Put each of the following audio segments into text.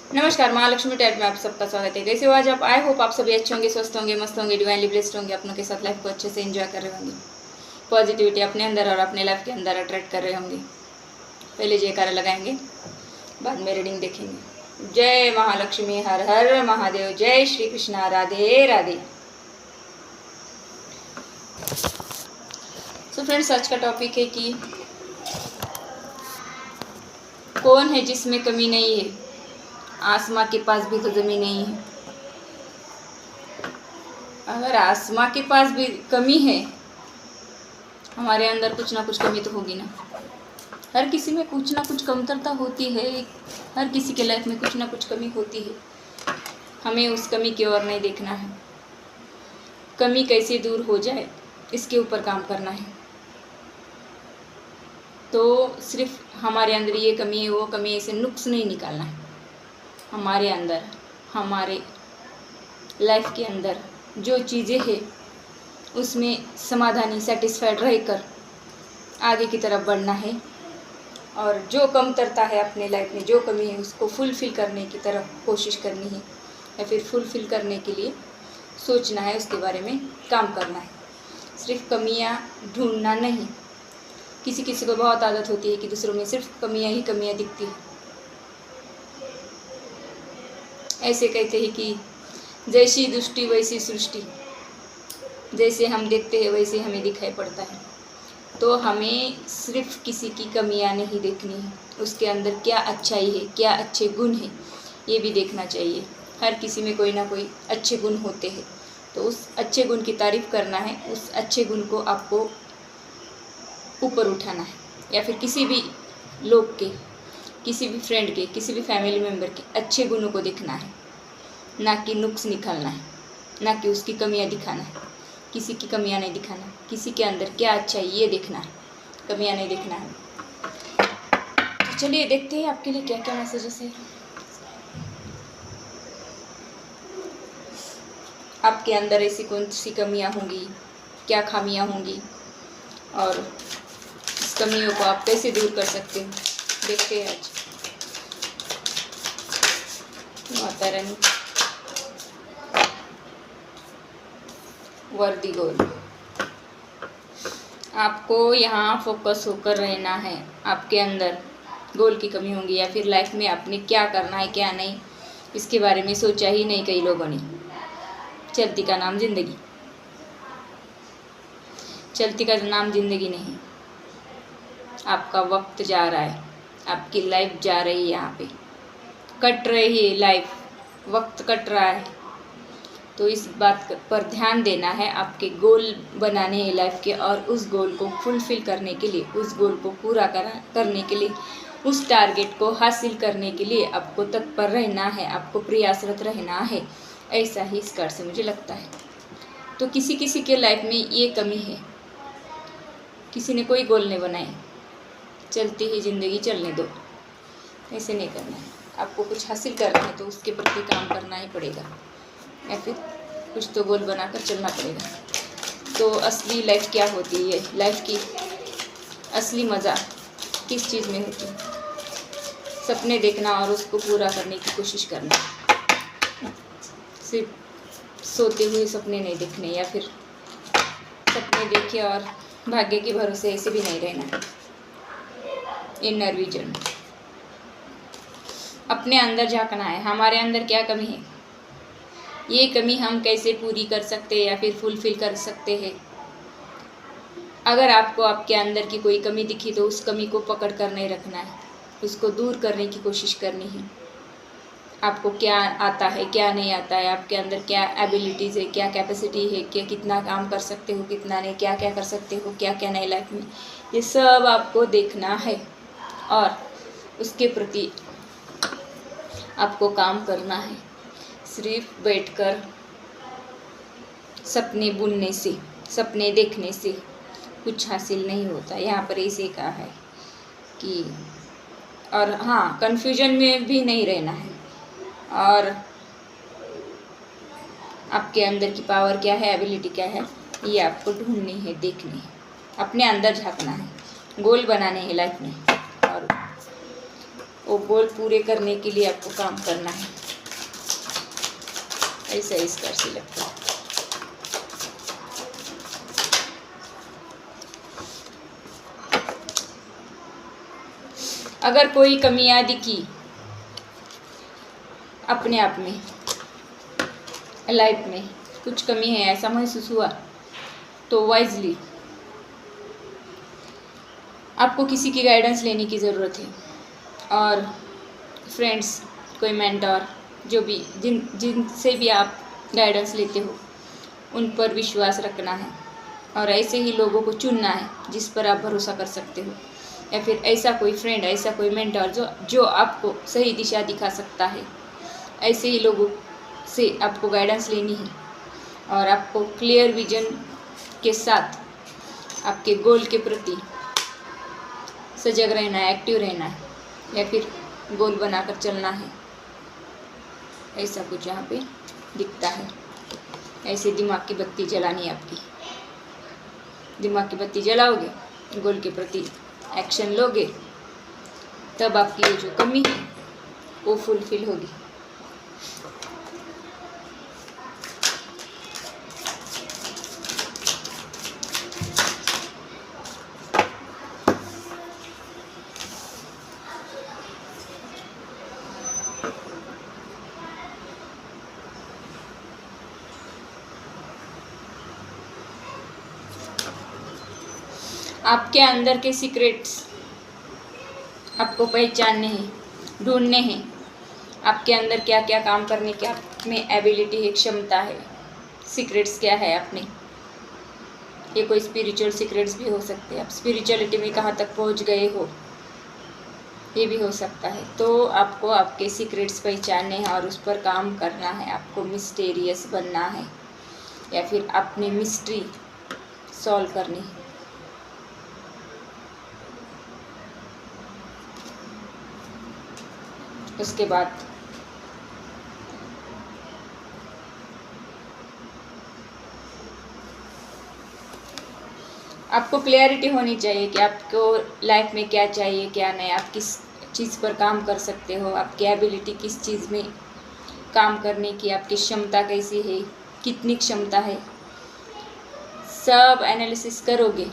नमस्कार, महालक्ष्मी टैट में आप सबका स्वागत है। कैसे हो आज आप? आई होप आप सभी अच्छे होंगे, स्वस्थ होंगे, मस्त होंगे, डिवाइनली ब्लेस्ड होंगे, अपनों के साथ लाइफ को अच्छे से एंजॉय कर रहे होंगे, पॉजिटिविटी अपने अंदर और अपने लाइफ के अंदर अट्रैक्ट कर रहे होंगे। पहले जयकारा लगाएंगे, बाद में रीडिंग देखेंगे। जय महालक्ष्मी, हर हर महादेव, जय श्री कृष्णा, राधे राधे। सो फ्रेंड्स, आज का टॉपिक है कि कौन है जिसमें कमी नहीं है। आसमां के पास भी तो ज़मीन नहीं है। अगर आसमां के पास भी कमी है, हमारे अंदर कुछ ना कुछ कमी तो होगी ना। हर किसी में कुछ ना कुछ कमतरता होती है। हर किसी के लाइफ में कुछ ना कुछ कमी होती है। हमें उस कमी की ओर नहीं देखना है। कमी कैसे दूर हो जाए, इसके ऊपर काम करना है। तो सिर्फ हमारे अंदर ये कमी है, वो कमी है, ऐसे नुक्स नहीं निकालना है। हमारे अंदर, हमारे लाइफ के अंदर जो चीज़ें हैं, उसमें समाधानी, सेटिस्फाइड रहकर आगे की तरफ बढ़ना है। और जो कमतरता है अपने लाइफ में, जो कमी है, उसको फुलफ़िल करने की तरफ कोशिश करनी है, या फिर फुलफ़िल करने के लिए सोचना है, उसके बारे में काम करना है। सिर्फ कमियां ढूंढना नहीं। किसी किसी को बहुत आदत होती है कि दूसरों में सिर्फ कमियां ही कमियां दिखती है। ऐसे कहते हैं कि जैसी दृष्टि वैसी सृष्टि, जैसे हम देखते हैं वैसे हमें दिखाई पड़ता है। तो हमें सिर्फ किसी की कमियां नहीं देखनी है, उसके अंदर क्या अच्छाई है, क्या अच्छे गुण हैं, ये भी देखना चाहिए। हर किसी में कोई ना कोई अच्छे गुण होते हैं, तो उस अच्छे गुण की तारीफ़ करना है। उस अच्छे गुण को आपको ऊपर उठाना है, या फिर किसी भी लोग के, किसी भी फ्रेंड के, किसी भी फैमिली मेम्बर के अच्छे गुणों को देखना है, ना कि नुक्स निकालना है, ना कि उसकी कमियां दिखाना है। किसी की कमियां नहीं दिखाना, किसी के अंदर क्या अच्छा है ये देखना है, कमियां नहीं देखना है। तो चलिए देखते हैं आपके लिए क्या क्या मैसेजेस है। आपके अंदर ऐसी कौन सी कमियां होंगी, क्या खामियां होंगी, और इस कमियों को आप कैसे दूर कर सकते हो, देखते हैं आज। माता रानी, वर्दी गोल, आपको यहाँ फोकस होकर रहना है। आपके अंदर गोल की कमी होंगी, या फिर लाइफ में आपने क्या करना है क्या नहीं, इसके बारे में सोचा ही नहीं कई लोगों ने। चलती का नाम जिंदगी, चलती का नाम जिंदगी नहीं। आपका वक्त जा रहा है, आपकी लाइफ जा रही है, यहाँ पे कट रही है लाइफ, वक्त कट रहा है। तो इस बात पर ध्यान देना है। आपके गोल बनाने हैं लाइफ के, और उस गोल को फुलफ़िल करने के लिए, उस गोल को पूरा करने के लिए, उस टारगेट को हासिल करने के लिए आपको तत्पर रहना है, आपको प्रयासरत रहना है। ऐसा ही इस कार्ड से मुझे लगता है। तो किसी किसी के लाइफ में ये कमी है, किसी ने कोई गोल नहीं बनाए, चलती ही ज़िंदगी चलने दो, ऐसे नहीं करना है। आपको कुछ हासिल करना है तो उसके प्रति काम करना ही पड़ेगा, या फिर कुछ तो गोल बनाकर चलना पड़ेगा। तो असली लाइफ क्या होती है, लाइफ की असली मज़ा किस चीज़ में होती है? सपने देखना और उसको पूरा करने की कोशिश करना। सिर्फ सोते हुए सपने नहीं देखने, या फिर सपने देखे और भाग्य के भरोसे ऐसे भी नहीं रहना। इनर विजन, अपने अंदर झांकना है। हमारे अंदर क्या कमी है, ये कमी हम कैसे पूरी कर सकते हैं या फिर फुलफ़िल कर सकते हैं। अगर आपको आपके अंदर की कोई कमी दिखी तो उस कमी को पकड़ कर नहीं रखना है, उसको दूर करने की कोशिश करनी है। आपको क्या आता है, क्या नहीं आता है, आपके अंदर क्या एबिलिटीज़ है, क्या कैपेसिटी है, क्या कितना काम कर सकते हो, कितना नहीं, क्या क्या कर सकते हो, क्या क्या नहीं लाइफ में, ये सब आपको देखना है। और उसके प्रति आपको काम करना है। सिर्फ बैठकर सपने बुनने से, सपने देखने से कुछ हासिल नहीं होता। यहाँ पर इसे कहा है कि, और हाँ, कन्फ्यूजन में भी नहीं रहना है। और आपके अंदर की पावर क्या है, एबिलिटी क्या है, ये आपको ढूंढनी है, देखनी है, अपने अंदर झांकना है, गोल बनाने हैं लाइफ में। और आपको गोल पूरे करने के लिए आपको काम करना है। ऐसा इस तरह से लगता है। अगर कोई कमियां दिखी अपने आप में, लाइफ में कुछ कमी है ऐसा महसूस हुआ, तो वाइजली आपको किसी की गाइडेंस लेने की ज़रूरत है। और फ्रेंड्स, कोई मेंटर, जो भी जिनसे भी आप गाइडेंस लेते हो, उन पर विश्वास रखना है और ऐसे ही लोगों को चुनना है जिस पर आप भरोसा कर सकते हो, या फिर ऐसा कोई फ्रेंड, ऐसा कोई मेंटर जो आपको सही दिशा दिखा सकता है। ऐसे ही लोगों से आपको गाइडेंस लेनी है और आपको क्लियर विजन के साथ आपके गोल के प्रति सजग रहना है, एक्टिव रहना है, या फिर गोल बनाकर चलना है। ऐसा कुछ यहाँ पे दिखता है। ऐसे दिमाग की बत्ती जलानी है आपकी। दिमाग की बत्ती जलाओगे, गोल के प्रति एक्शन लोगे, तब आपकी ये जो कमी है वो फुलफिल होगी। आपके अंदर के सीक्रेट्स आपको पहचानने हैं, ढूंढने हैं। आपके अंदर क्या क्या काम करने की आप में एबिलिटी है, क्षमता है, सीक्रेट्स क्या है अपने। ये कोई स्पिरिचुअल सीक्रेट्स भी हो सकते हैं। आप स्पिरिचुअलिटी में कहाँ तक पहुँच गए हो, ये भी हो सकता है। तो आपको आपके सीक्रेट्स पहचानने हैं और उस पर काम करना है। आपको मिस्टीरियस बनना है या फिर अपनी मिस्ट्री सॉल्व करनी है। उसके बाद आपको क्लियरिटी होनी चाहिए कि आपको लाइफ में क्या चाहिए, क्या नहीं। आप किस चीज़ पर काम कर सकते हो, आपकी एबिलिटी किस चीज़ में काम करने की, आपकी क्षमता कैसी है, कितनी क्षमता है। सब एनालिसिस करोगे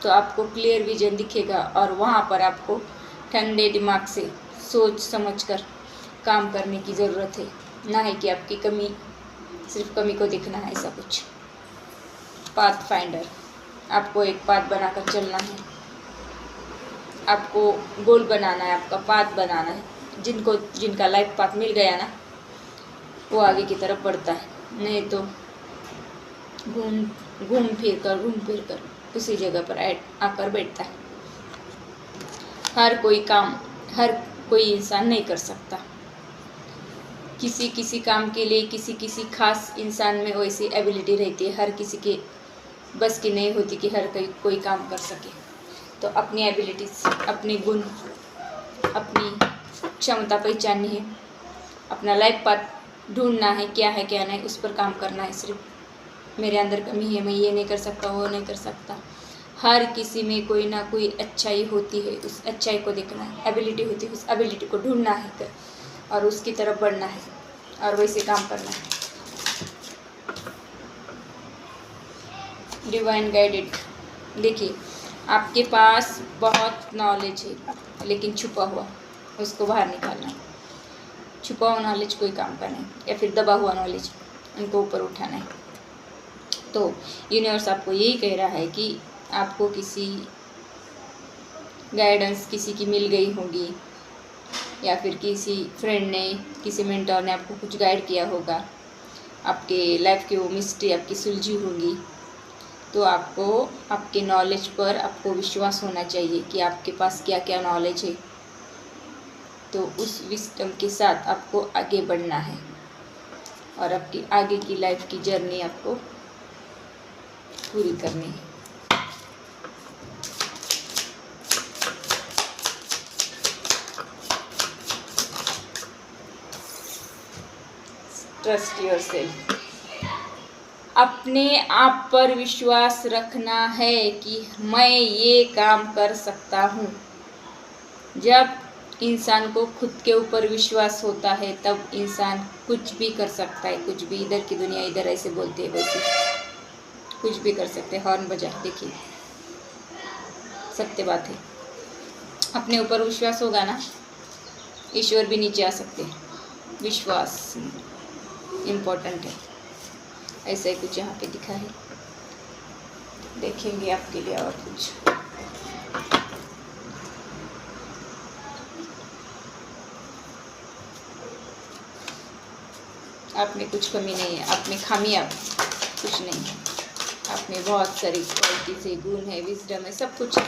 तो आपको क्लियर विजन दिखेगा और वहाँ पर आपको ठंडे दिमाग से सोच समझकर काम करने की ज़रूरत है। ना है कि आपकी कमी, सिर्फ कमी को देखना है। ऐसा कुछ पाथ फाइंडर, आपको एक पाथ बनाकर चलना है। आपको गोल बनाना है, आपका पाथ बनाना है। जिनका लाइफ पाथ मिल गया ना, वो आगे की तरफ बढ़ता है। नहीं तो घूम फिर कर उसी जगह पर आकर बैठता है। हर कोई काम हर कोई इंसान नहीं कर सकता। किसी काम के लिए किसी खास इंसान में वैसी एबिलिटी रहती है। हर किसी के बस की नहीं होती कि हर कोई काम कर सके। तो अपनी एबिलिटीज, अपने गुण, अपनी क्षमता पहचाननी है, अपना लाइफ पाथ ढूंढना है, क्या है क्या नहीं, उस पर काम करना है। सिर्फ मेरे अंदर कमी है, मैं ये नहीं कर सकता, वो नहीं कर सकता। हर किसी में कोई ना कोई अच्छाई होती है, उस अच्छाई को देखना है। एबिलिटी होती है, उस एबिलिटी को ढूंढना है और उसकी तरफ बढ़ना है और वैसे काम करना है। डिवाइन गाइडेड, देखिए आपके पास बहुत नॉलेज है लेकिन छुपा हुआ, उसको बाहर निकालना है। छुपा हुआ नॉलेज कोई काम का नहीं, या फिर दबा हुआ नॉलेज, उनको ऊपर उठाना है। तो यूनिवर्स आपको यही कह रहा है कि आपको किसी गाइडेंस किसी की मिल गई होगी, या फिर किसी फ्रेंड ने, किसी मेंटर ने आपको कुछ गाइड किया होगा। आपके लाइफ की वो मिस्ट्री आपकी सुलझी होगी। तो आपको आपके नॉलेज पर आपको विश्वास होना चाहिए कि आपके पास क्या क्या नॉलेज है। तो उस विस्डम के साथ आपको आगे बढ़ना है और आपकी आगे की लाइफ की जर्नी आपको पूरी करनी है। ट्रस्ट योरसेल्फ, अपने आप पर विश्वास रखना है कि मैं ये काम कर सकता हूँ। जब इंसान को खुद के ऊपर विश्वास होता है तब इंसान कुछ भी कर सकता है, कुछ भी। इधर की दुनिया इधर ऐसे बोलती है, वैसे कुछ भी कर सकते हैं। हॉर्न बजा, देखिए सत्य बात है। अपने ऊपर विश्वास होगा ना, ईश्वर भी नीचे आ सकते हैं। विश्वास इम्पोर्टेंट है। ऐसा ही कुछ यहाँ पे दिखा है, देखेंगे आपके लिए और कुछ। आप में कुछ कमी नहीं है, आप में खामियां कुछ नहीं है। आप में बहुत सारी क्वालिटीज है, गुण है, विजडम है, सब कुछ है।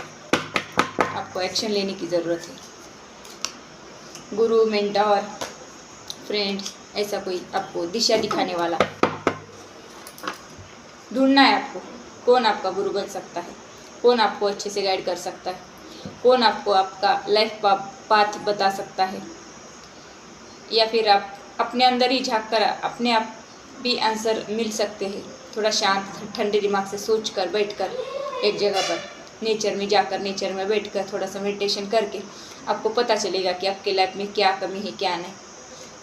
आपको एक्शन लेने की ज़रूरत है। गुरु, मेंटोर, फ्रेंड, ऐसा कोई आपको दिशा दिखाने वाला ढूंढना है आपको। कौन आपका गुरु बन सकता है, कौन आपको अच्छे से गाइड कर सकता है, कौन आपको आपका लाइफ पाथ बता सकता है। या फिर आप अपने अंदर ही झांक कर अपने आप भी आंसर मिल सकते हैं। थोड़ा शांत ठंडे दिमाग से सोच कर बैठ कर एक जगह पर नेचर में जाकर, नेचर में बैठ कर थोड़ा सा मेडिटेशन करके आपको पता चलेगा कि आपके लाइफ में क्या कमी है, क्या नहीं,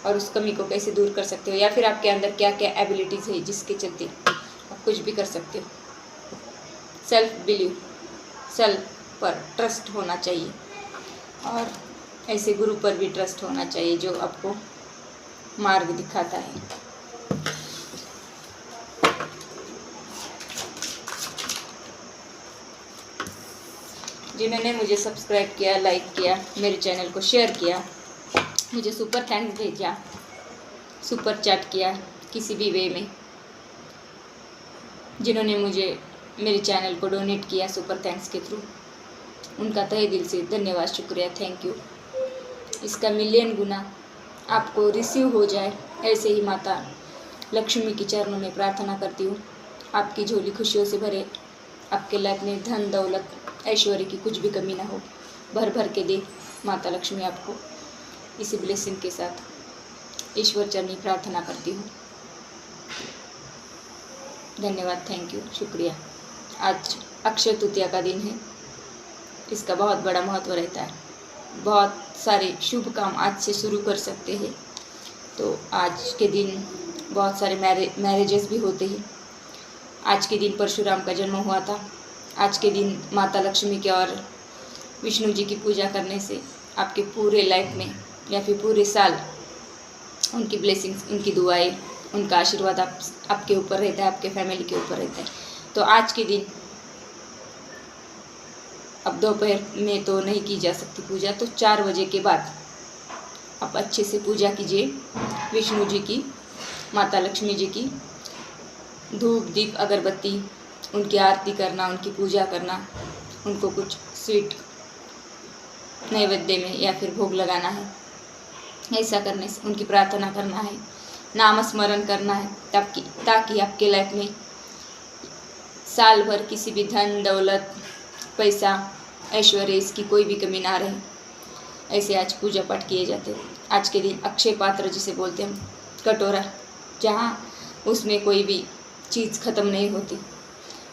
और उस कमी को कैसे दूर कर सकते हो। या फिर आपके अंदर क्या क्या एबिलिटीज़ है जिसके चलते आप कुछ भी कर सकते हो। सेल्फ बिलीव, सेल्फ पर ट्रस्ट होना चाहिए, और ऐसे गुरु पर भी ट्रस्ट होना चाहिए जो आपको मार्ग दिखाता है। जिन्होंने मुझे सब्सक्राइब किया, लाइक किया, मेरे चैनल को शेयर किया, मुझे सुपर थैंक्स भेजा, सुपर चैट किया किसी भी वे में, जिन्होंने मुझे मेरे चैनल को डोनेट किया सुपर थैंक्स के थ्रू, उनका तहे दिल से धन्यवाद, शुक्रिया, थैंक यू। इसका मिलियन गुना आपको रिसीव हो जाए, ऐसे ही माता लक्ष्मी के चरणों में प्रार्थना करती हूँ। आपकी झोली खुशियों से भरे, आपके लाइफ में धन दौलत ऐश्वर्य की कुछ भी कमी ना हो, भर भर के दे माता लक्ष्मी आपको। इसी ब्लेसिंग के साथ ईश्वर चरणी प्रार्थना करती हूँ। धन्यवाद, थैंक यू, शुक्रिया। आज अक्षय तृतीया का दिन है, इसका बहुत बड़ा महत्व रहता है। बहुत सारे शुभ काम आज से शुरू कर सकते हैं। तो आज के दिन बहुत सारे मैरिजेस भी होते हैं। आज के दिन परशुराम का जन्म हुआ था। आज के दिन माता लक्ष्मी के और विष्णु जी की पूजा करने से आपके पूरे लाइफ में या फिर पूरे साल उनकी ब्लेसिंग्स, उनकी दुआएं, उनका आशीर्वाद आपके ऊपर रहता है, आपके फैमिली के ऊपर रहता है। तो आज के दिन अब दोपहर में तो नहीं की जा सकती पूजा, तो 4 बजे के बाद आप अच्छे से पूजा कीजिए विष्णु जी की, माता लक्ष्मी जी की। धूप दीप अगरबत्ती, उनकी आरती करना, उनकी पूजा करना, उनको कुछ स्वीट नैवेद्य में या फिर भोग लगाना है। ऐसा करने से उनकी प्रार्थना करना है, नाम स्मरण करना है, ताकि आपके लाइफ में साल भर किसी भी धन दौलत पैसा ऐश्वर्य इसकी कोई भी कमी ना रहे। ऐसे आज पूजा पाठ किए जाते हैं। आज के दिन अक्षय पात्र जिसे बोलते हैं, कटोरा जहाँ उसमें कोई भी चीज़ खत्म नहीं होती,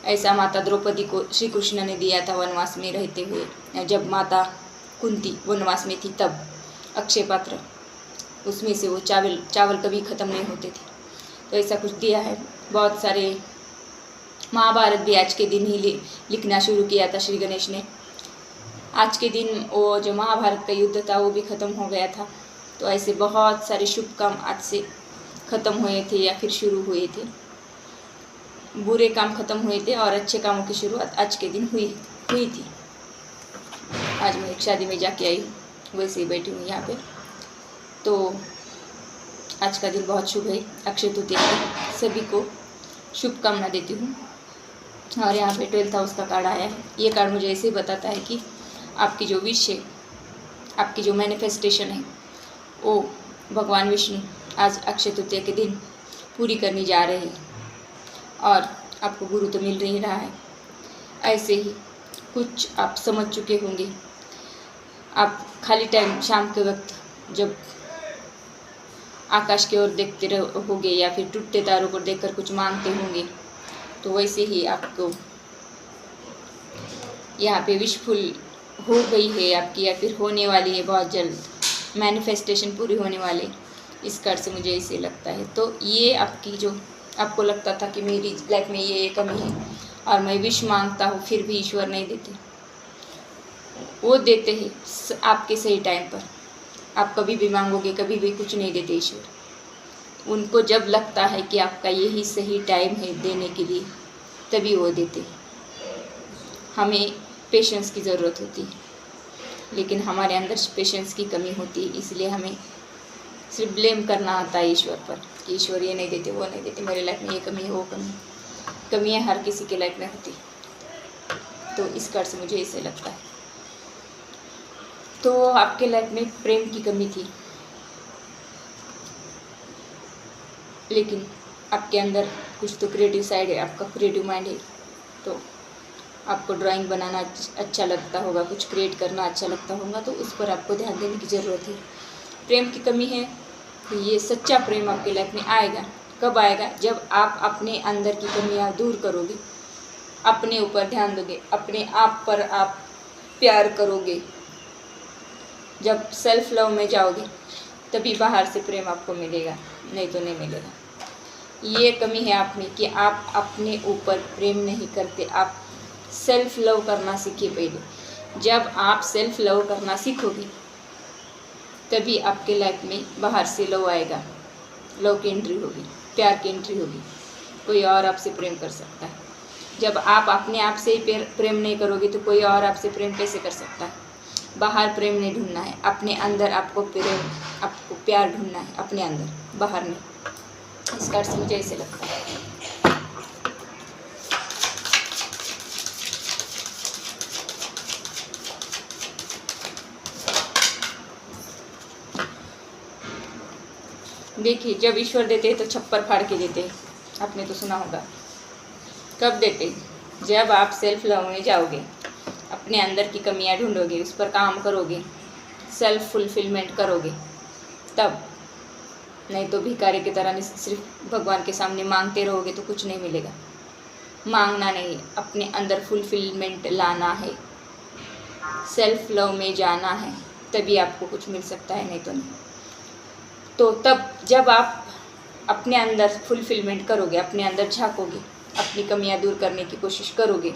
ऐसा माता द्रौपदी को श्री कृष्ण ने दिया था वनवास में रहते हुए। जब माता कुंती वनवास में थी तब अक्षय पात्र, उसमें से वो चावल कभी ख़त्म नहीं होते थे। तो ऐसा कुछ दिया है। बहुत सारे महाभारत भी आज के दिन ही लिखना शुरू किया था श्री गणेश ने। आज के दिन वो जो महाभारत का युद्ध था वो भी ख़त्म हो गया था। तो ऐसे बहुत सारे शुभ काम आज से ख़त्म हुए थे या फिर शुरू हुए थे। बुरे काम ख़त्म हुए थे और अच्छे कामों की शुरुआत आज के दिन हुई थी। आज मैं एक शादी में जाके आई हूँ, वैसे ही बैठी हूँ यहाँ पे। तो आज का दिन बहुत शुभ है। अक्षय तृतीया की सभी को शुभकामना देती हूँ। और यहाँ पे 12th हाउस का कार्ड आया है। ये कार्ड मुझे ऐसे ही बताता है कि आपकी जो विश है, आपकी जो मैनिफेस्टेशन है, वो भगवान विष्णु आज अक्षय तृतीया के दिन पूरी करने जा रहे हैं। और आपको गुरु तो मिल नहीं रहा है, ऐसे ही कुछ आप समझ चुके होंगे। आप खाली टाइम शाम के वक्त जब आकाश की ओर देखते रहोगे या फिर टूटते तारों को देखकर कुछ मांगते होंगे, तो वैसे ही आपको यहाँ पे विशफुल हो गई है आपकी या फिर होने वाली है बहुत जल्द, मैनिफेस्टेशन पूरी होने वाली, इस कार्ड से मुझे इसे लगता है। तो ये आपकी जो आपको लगता था कि मेरी लाइफ में ये कमी है और मैं विश मांगता हूँ फिर भी ईश्वर नहीं देते, वो देते हैं आपके सही टाइम पर। आप कभी भी मांगोगे कभी भी कुछ नहीं देते ईश्वर। उनको जब लगता है कि आपका यही सही टाइम है देने के लिए, तभी वो देते हैं। हमें पेशेंस की ज़रूरत होती है, लेकिन हमारे अंदर पेशेंस की कमी होती है, इसलिए हमें सिर्फ ब्लेम करना आता है ईश्वर पर कि ईश्वर ये नहीं देते वो नहीं देते, मेरे लाइफ में ये कमी है वो कमियाँ हर किसी के लाइफ में होती। तो इस कार्ड से मुझे इसे लगता है। तो आपके लाइफ में प्रेम की कमी थी, लेकिन आपके अंदर कुछ तो क्रिएटिव साइड है, आपका क्रिएटिव माइंड है, तो आपको ड्राइंग बनाना अच्छा लगता होगा, कुछ क्रिएट करना अच्छा लगता होगा, तो उस पर आपको ध्यान देने की ज़रूरत है। प्रेम की कमी है, तो ये सच्चा प्रेम आपके लाइफ में आएगा। कब आएगा? जब आप अपने अंदर की कमियां दूर करोगे, अपने ऊपर ध्यान दोगे, अपने आप पर आप प्यार करोगे, जब सेल्फ लव में जाओगे, तभी बाहर से प्रेम आपको मिलेगा, नहीं तो नहीं मिलेगा। ये कमी है आप में कि आप अपने ऊपर प्रेम नहीं करते। आप सेल्फ लव करना सीखिए पहले। जब आप सेल्फ लव करना सीखोगे, तभी आपके लाइफ में बाहर से लव आएगा, लव की एंट्री होगी, प्यार की एंट्री होगी, कोई और आपसे प्रेम कर सकता है। जब आप अपने आप से ही प्रेम नहीं करोगे, तो कोई और आपसे प्रेम कैसे कर सकता है? बाहर प्रेम नहीं ढूंढना है, अपने अंदर आपको प्यार ढूंढना है, अपने अंदर, बाहर नहीं। इस कार्ड से मुझे ऐसे लगता है। देखिए, जब ईश्वर देते हैं तो छप्पर फाड़ के देते हैं, आपने तो सुना होगा। कब देते? जब आप सेल्फ लव में जाओगे, अपने अंदर की कमियां ढूंढोगे, उस पर काम करोगे, सेल्फ फुलफिलमेंट करोगे, तब। नहीं तो भिखारी की तरह सिर्फ भगवान के सामने मांगते रहोगे तो कुछ नहीं मिलेगा। मांगना नहीं, अपने अंदर फुलफिलमेंट लाना है, सेल्फ लव में जाना है, तभी आपको कुछ मिल सकता है, नहीं तो नहीं। तो तब जब आप अपने अंदर फुलफिलमेंट करोगे, अपने अंदर झाँकोगे, अपनी कमियां दूर करने की कोशिश करोगे,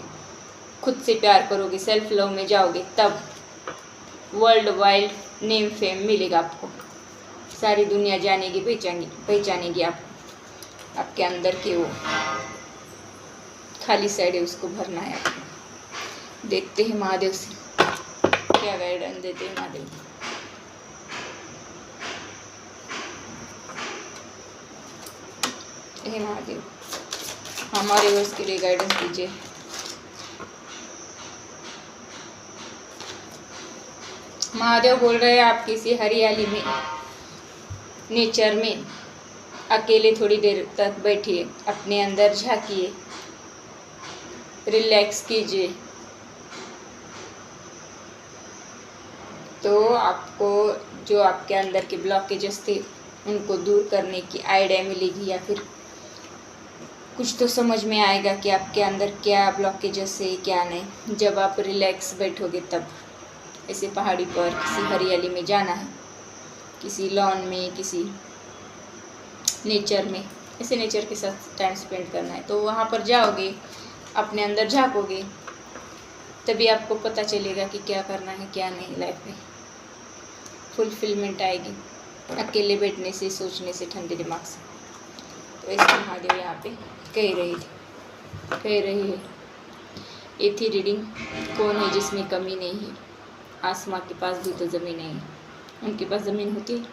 खुद से प्यार करोगे, सेल्फ लव में जाओगे, तब वर्ल्ड वाइड नेम फेम मिलेगा आपको। सारी दुनिया जानेगी, पहचानेगी आपके अंदर के वो खाली साइड है, उसको भरना है आपको। देखते हैं महादेव से क्या गाइडेंस देते हैं महादेव। हे महादेव, हमारे वर्ष के लिए गाइडेंस दीजिए। महादेव बोल रहे हैं, आप किसी हरियाली में, नेचर में अकेले थोड़ी देर तक बैठिए, अपने अंदर झांकिए, रिलैक्स कीजिए, तो आपको जो आपके अंदर के ब्लॉकेजेस थे उनको दूर करने की आइडिया मिलेगी, या फिर कुछ तो समझ में आएगा कि आपके अंदर क्या ब्लॉकेजेस है क्या नहीं। जब आप रिलैक्स बैठोगे, तब ऐसे पहाड़ी पर किसी हरियाली में जाना है, किसी लॉन में, किसी नेचर में, ऐसे नेचर के साथ टाइम स्पेंड करना है। तो वहाँ पर जाओगे, अपने अंदर झाँकोगे, तभी आपको पता चलेगा कि क्या करना है क्या नहीं लाइफ में। फुलफिलमेंट आएगी अकेले बैठने से, सोचने से, ठंडे दिमाग से। तो ऐसे महादेव यहाँ पे कह रही है। ये थी रीडिंग। कौन है जिसमें कमी नहीं है? आसमां के पास भी तो ज़मीन नहीं है, उनके पास ज़मीन होती है,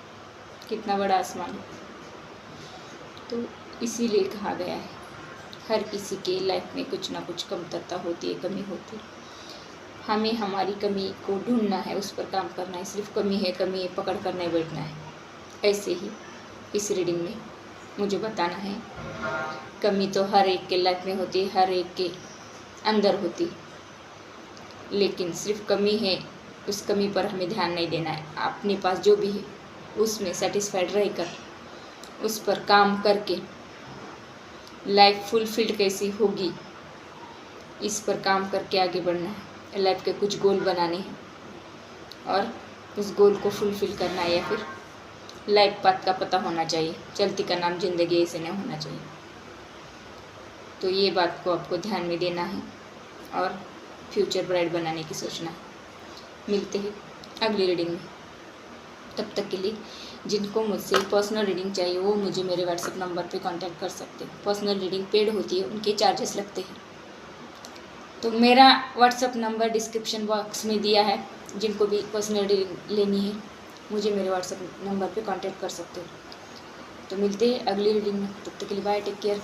कितना बड़ा आसमान है। तो इसीलिए कहा गया है, हर किसी के लाइफ में कुछ ना कुछ कमतरता होती है, कमी होती है। हमें हमारी कमी को ढूंढना है, उस पर काम करना है। सिर्फ कमी है पकड़ कर नहीं बैठना है। ऐसे ही इस रीडिंग में मुझे बताना है, कमी तो हर एक के लाइफ में होती है, हर एक के अंदर होती है, लेकिन सिर्फ कमी है, उस कमी पर हमें ध्यान नहीं देना है। अपने पास जो भी है उसमें सेटिस्फाइड रहकर, उस पर काम करके लाइफ फुलफिल्ड कैसी होगी, इस पर काम करके आगे बढ़ना है। लाइफ के कुछ गोल बनाने हैं और उस गोल को फुलफ़िल करना है, या फिर लाइफ पाथ का पता होना चाहिए। चलती का नाम ज़िंदगी ऐसे नहीं होना चाहिए। तो ये बात को आपको ध्यान में देना है और फ्यूचर ब्राइट बनाने की सोचना है। मिलते हैं अगली रीडिंग में। तब तक के लिए जिनको मुझसे पर्सनल रीडिंग चाहिए वो मुझे मेरे व्हाट्सएप नंबर पे कांटेक्ट कर सकते हैं। पर्सनल रीडिंग पेड होती है, उनके चार्जेस लगते हैं। तो मेरा व्हाट्सएप नंबर डिस्क्रिप्शन बॉक्स में दिया है। जिनको भी पर्सनल रीडिंग लेनी है मुझे मेरे व्हाट्सएप नंबर पे कांटेक्ट कर सकते हो। तो मिलते हैं अगली रीडिंग में। तब तक के लिए बाय, टेक केयर।